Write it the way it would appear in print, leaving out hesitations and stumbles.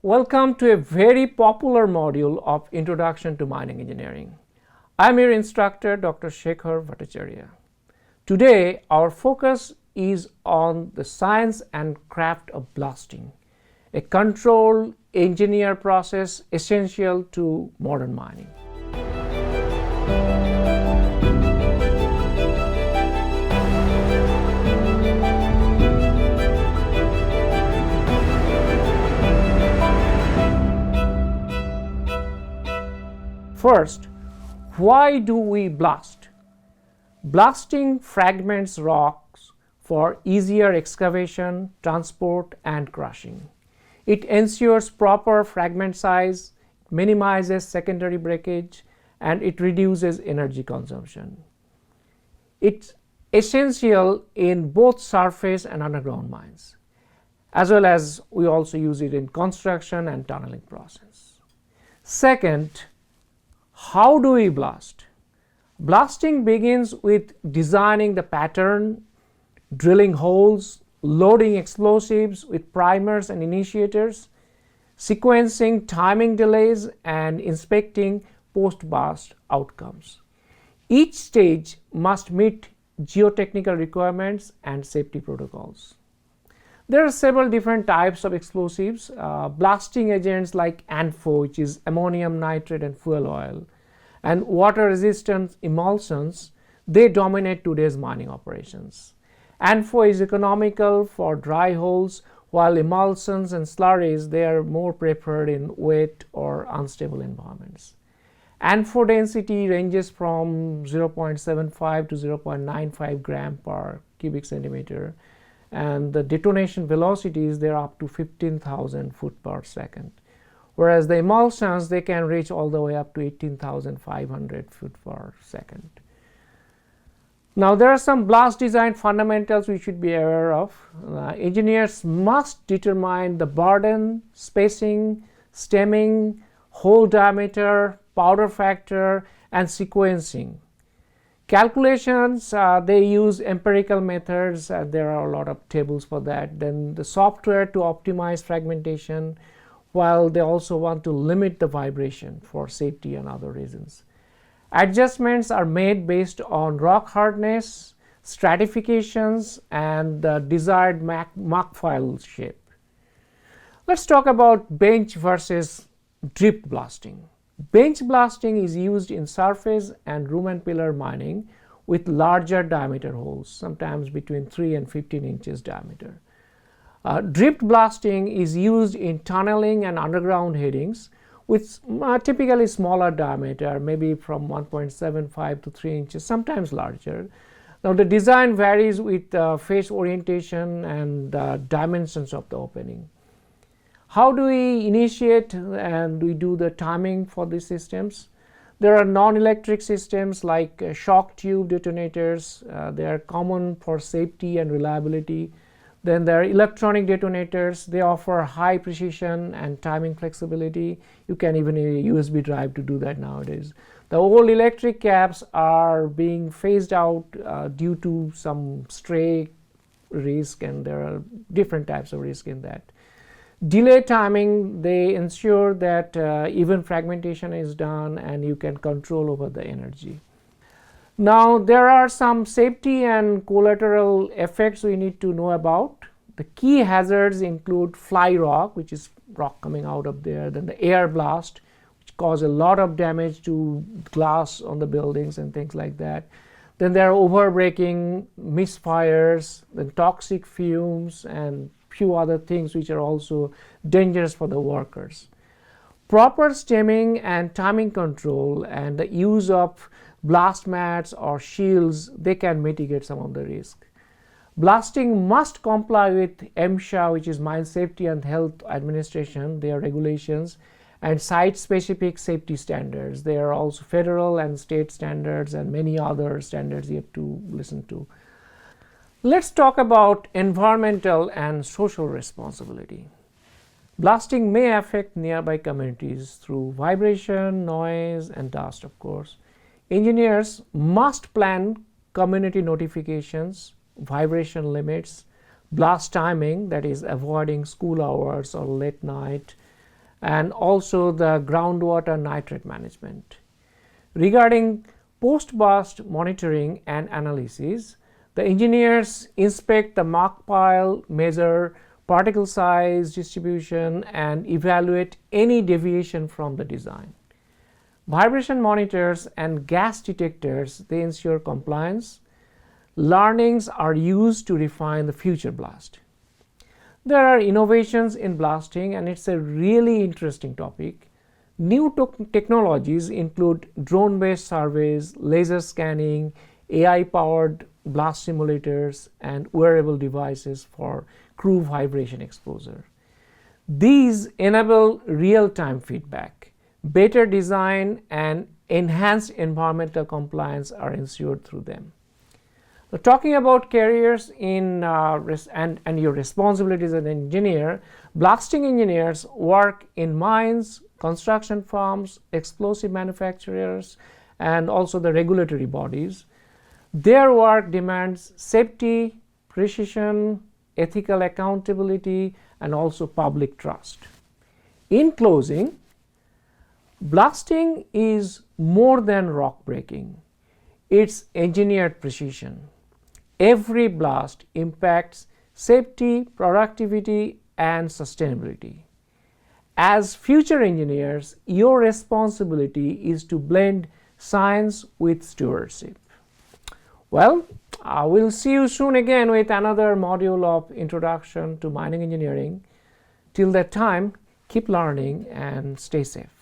Welcome to a very popular module of Introduction to Mining Engineering. I'm your instructor, Dr. Shekhar Bhattacharyya. Today, our focus is on the science and craft of blasting, a controlled, engineered process essential to modern mining. First, why do we blast? Blasting fragments rocks for easier excavation, transport, and crushing. It ensures proper fragment size, minimizes secondary breakage, and it reduces energy consumption. It's essential in both surface and underground mines, as well as we also use it in construction and tunneling process. Second, how do we blast? Blasting begins with designing the pattern, drilling holes, loading explosives with primers and initiators, sequencing timing delays, and inspecting post-blast outcomes. Each stage must meet geotechnical requirements and safety protocols. There are several different types of explosives. Blasting agents like ANFO, which is ammonium nitrate and fuel oil, and water-resistant emulsions, they dominate today's mining operations. ANFO is economical for dry holes, while emulsions and slurries, they are more preferred in wet or unstable environments. ANFO density ranges from 0.75 to 0.95 gram per cubic centimeter, and the detonation velocities, they're up to 15,000 foot per second. Whereas the emulsions, they can reach all the way up to 18,500 foot per second. Now, there are some blast design fundamentals we should be aware of. Engineers must determine the burden, spacing, stemming, hole diameter, powder factor, and sequencing. Calculations, they use empirical methods. There are a lot of tables for that. Then the software to optimize fragmentation, while they also want to limit the vibration for safety and other reasons. Adjustments are made based on rock hardness, stratifications, and the desired muck file shape. Let's talk about bench versus drift blasting. Bench blasting is used in surface and room and pillar mining with larger diameter holes, sometimes between 3 and 15 inches diameter. Drift blasting is used in tunneling and underground headings with typically smaller diameter, maybe from 1.75 to 3 inches, sometimes larger. Now, the design varies with face orientation and dimensions of the opening. How do we initiate and we do the timing for these systems? There are non-electric systems like shock tube detonators. They are common for safety and reliability. Then there are electronic detonators. They offer high precision and timing flexibility. You can even use a USB drive to do that nowadays. The old electric caps are being phased out due to some stray risk, and there are different types of risk in that. Delay timing, they ensure that even fragmentation is done and you can control over the energy. Now, there are some safety and collateral effects we need to know about. The key hazards include fly rock, which is rock coming out of there, then the air blast, which cause a lot of damage to glass on the buildings and things like that. Then there are overbreaking, misfires, then toxic fumes, and few other things which are also dangerous for the workers. Proper stemming and timing control and the use of blast mats or shields, they can mitigate some of the risk. Blasting must comply with MSHA, which is Mine Safety and Health Administration, their regulations, and site-specific safety standards. There are also federal and state standards and many other standards you have to listen to. Let's talk about environmental and social responsibility. Blasting may affect nearby communities through vibration, noise, and dust, of course. Engineers must plan community notifications, vibration limits, blast timing, that is avoiding school hours or late night, and also the groundwater nitrate management. Regarding post-blast monitoring and analysis, the engineers inspect the muck pile, measure particle size distribution, and evaluate any deviation from the design. Vibration monitors and gas detectors, they ensure compliance. Learnings are used to refine the future blast. There are innovations in blasting, and it's a really interesting topic. New technologies include drone-based surveys, laser scanning, AI-powered blast simulators, and wearable devices for crew vibration exposure. These enable real-time feedback. Better design and enhanced environmental compliance are ensured through them. Now, talking about careers and your responsibilities as an engineer, blasting engineers work in mines, construction firms, explosive manufacturers, and also the regulatory bodies. Their work demands safety, precision, ethical accountability, and also public trust. In closing, blasting is more than rock breaking. It's engineered precision. Every blast impacts safety, productivity, and sustainability. As future engineers, your responsibility is to blend science with stewardship. Well, we'll see you soon again with another module of Introduction to Mining Engineering. Till that time, keep learning and stay safe.